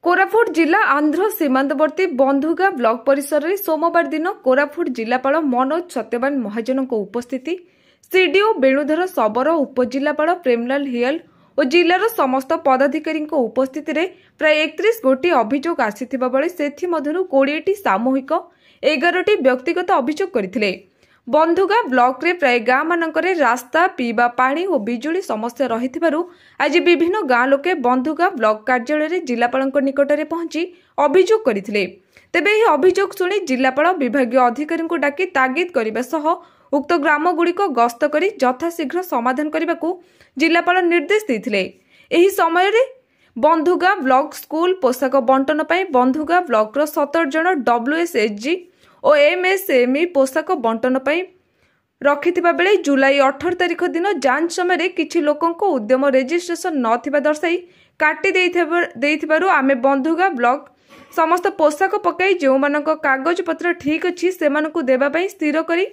कोरापुट जिला आंध्र सीमांतवर्ती बंधुगा ब्लॉक परिसर में सोमवार दिन कोरापुट जिलापाल मनोज सत्यवान महाजन उपस्थिति सीडीओ वेणुधर शबर उपजिलापाल प्रेमलाल हियल और जिलार समस्त पदाधिकारी उपस्थिति रे प्राय 31 गोटी अभियोग आसीथिबा बेले सेथि मधुरु 20टी सामूहिक 11टी व्यक्तिगत अभियोग करथिले। बंधुगा ब्लॉक रे प्राय गाँ मानकरे रास्ता पीवा पानी और बिजुली समस्या रहिथिबारु आज विभिन्न गाँ लोके बंधुगा ब्लॉक कार्यालय रे जिलापालक निकटरे पहुंची अभियोग करथिले। तेबे एही अभियोग सुनी जिलापाल विभागीय अधिकारी डाकी तागिद करबा सह उक्त ग्राम गुड़िक गस्त करी यथाशीघ्र समाधान करने जिलापाल निर्देश देथिले। एही समय रे बंधुगा ब्लॉक स्कूल पोशाक बंटन पर बंधुगा ब्लॉक 17 जन WSSG और MSME पोशाक बंटन पर रखिथिबा बेले जुलाई 18 तारिख दिन जांच समय किछि लोकंको उद्यम रेजिस्ट्रेशन नथिबा दर्शाई काटी देइथिबारु आमे बंधुगा ब्लॉक समस्त पोशाक पकाई जो मानक कागज पत्र ठीक अछि सेमानकु देबा पई स्थिर करी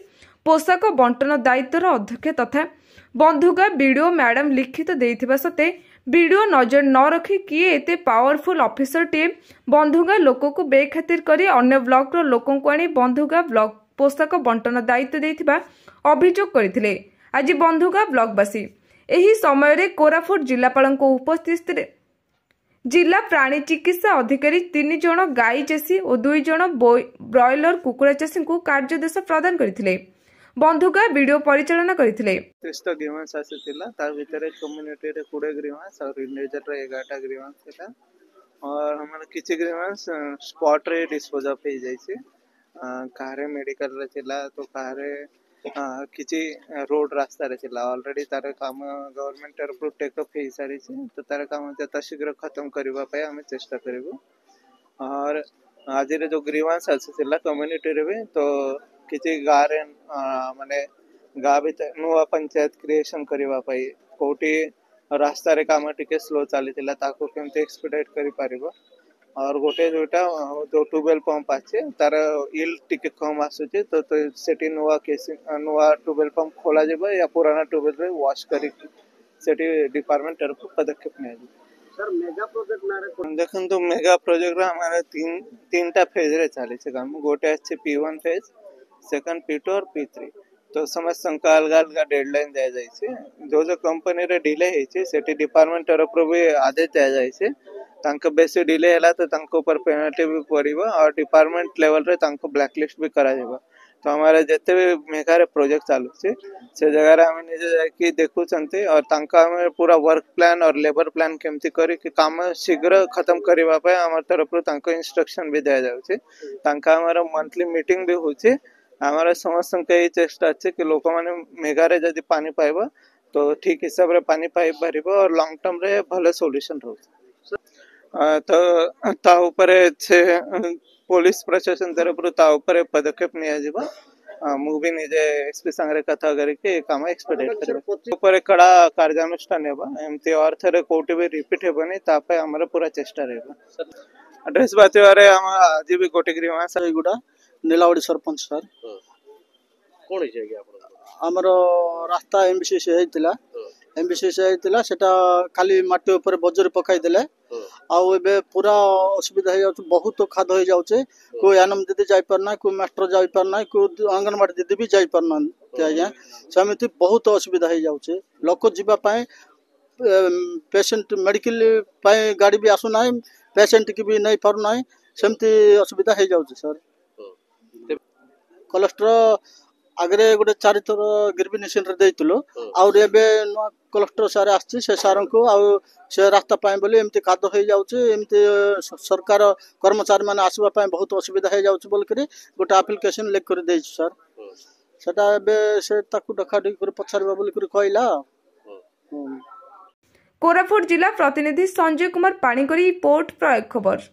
पोशाक बंटन दायित्वर अध्यक्ष तथा बंधुगा बीडीओ मैडम लिखित देइथिबा सते बीडीओ नजर न रखी किए एते पावरफुल ऑफिसर टीम बंधुगा लोक को बेखातिर करी अन्य ब्लॉक रो लोकन को आनी बंधुगा ब्लॉक पोशाक बंटन दायित्व देइथिबा अभियोग करथिले। आज बंधुगा ब्लॉकवासी एही समय रे कोरापुट जिलापालक उपस्थित रे जिला प्राणी चिकित्सा अधिकारी 3 जन गाई चाषी और 2 जन ब्रॉयलर कुकुड़ा चाषी को कार्यादेश प्रदान करथिले। बंधुगा वीडियो परिचालन करथिले। 300 ग्रीवांस आसीथिला तार भितरे कम्युनिटी रे 20 ग्रीवांस और इंडिविजुअल रे 11टा ग्रीवांस थिला और हमरा किछि ग्रीवांस स्पॉट रे डिस्पोज ऑफ हे जाय छै। कारे मेडिकल रे थिला तो कारे किछि रोड रास्ता रे थिला ऑलरेडी तार काम गवर्नमेंट तरफ टेक अप हे सारी छै तो तार काम जता शीघ्र खत्म करबा पय हम चेष्टा करबो। और आज रे जो ग्रीवांस आसीथिला कम्युनिटी रे तो किसी गाँव माने गाँ भीतर नुआ पंचायत क्रिएशन करबा पई कोठी रास्ता रे काम टिके स्लो चलीथिला ताको केमते एक्सपीडिएट करि पारिबो और गोटे जोटा जो ट्यूबवेल पंप आछे तार इल टिके कम आसुचे तो सेठी नुआ ट्यूबवेल पंप खोला जेबो या पुराना ट्यूबवेल रे वॉश करी सेठी डिपार्टमेंट तरफ पदक्षेप नै सर। मेगा प्रोजेक्ट ना देखन तो मेगा प्रोजेक्ट रा हमारे तीनटा फेज रे चली छै काम। गोटे आछे P1 फेज, सेकंड P2 और P3 तो समस्त अलग अलग डेडलाइन दिया जाय छै। जो कंपनी रे डिले हे छै सेठी डिपार्टमेंट तरफ रो भी आदेश दिया जाय छै तांको बेसी डिले हैला तो तांको ऊपर पेनल्टी भी पड़िबो और डिपार्टमेंट लेवल रे तांको ब्लैकलिस्ट भी करा जेबो। तो हमारे जते भी मेगा रे प्रोजेक्ट चालू छै से जगह रे हम निजे जाय कि देखु चंते और तांका हम पूरा वर्क प्लान और लेबर प्लान केमती करी कि काम शीघ्र खत्म करबा पे हमर तरफ रो तांको इंस्ट्रक्शन भी दिया जाय छै। तांका हमर मंथली मीटिंग भी हो छै। हमारे समस्त कई चेष्टा अच्छे कि लोक माने मेगा रे जदी पानी पाइबो तो ठीक हिसाब रे पानी पाइ परिबो और लॉन्ग टर्म रे भले सॉल्यूशन रहू। तो ता ऊपर छे पुलिस प्रशासन तरफ रो ता ऊपर पदक्षेप निया जेबो। मु भी निजे एसपी संगे कथा करके काम एक्सपेक्ट करबो ऊपर कड़ा कार्यानुष्ठान हेबो एमती और थरे कोटी भी रिपीट हेबनी ता पे हमर पूरा चेष्टा रहबो। एड्रेस बाते बारे हम आज भी गोटे ग्रीवांस गुडा नीलावड़ी सरपंच सर कोन हे जे हमरो रास्ता एमबीसीसी हेतिला सेटा खाली माटी ऊपर बजर पकाई देले आउ एबे पूरा असुविधा हो जाउछ। बहुत खाद हो जाउछे। कोई आनम दीदी जाई परना, कोई मास्टर जाई परना, कोई आंगनवाड़ी दीदी भी जाई परना आज्ञा समिति बहुत असुविधा हो जाउछे। लोक जीवा पाए पेशेंट मेडिकल पाए गाड़ी भी आसु नाही, पेशेंट की भी नहीं पारु नाही, सेमती असुविधा हो जाउछे सर। कलेक्टर आगरे गोटे 4 थर गिरबिनेशन रे देइतलो और एबे नो कलेक्टर सारे आछि से सारन को आ से रास्ता पाए बोले एमती खाद हो जाउछे एमती सरकार कर्मचारी माने आसीबा पाए बहुत असुविधा हो जाउछे बोल करे गोटे एप्लीकेशन लिख कर देइ सर। सेटा एबे से ताकू डखाडी कर पछारबा बोल कर कहला। कोरापुट जिला प्रतिनिधि संजय कुमार पाणीकरी रिपोर्ट प्रयोग खबर।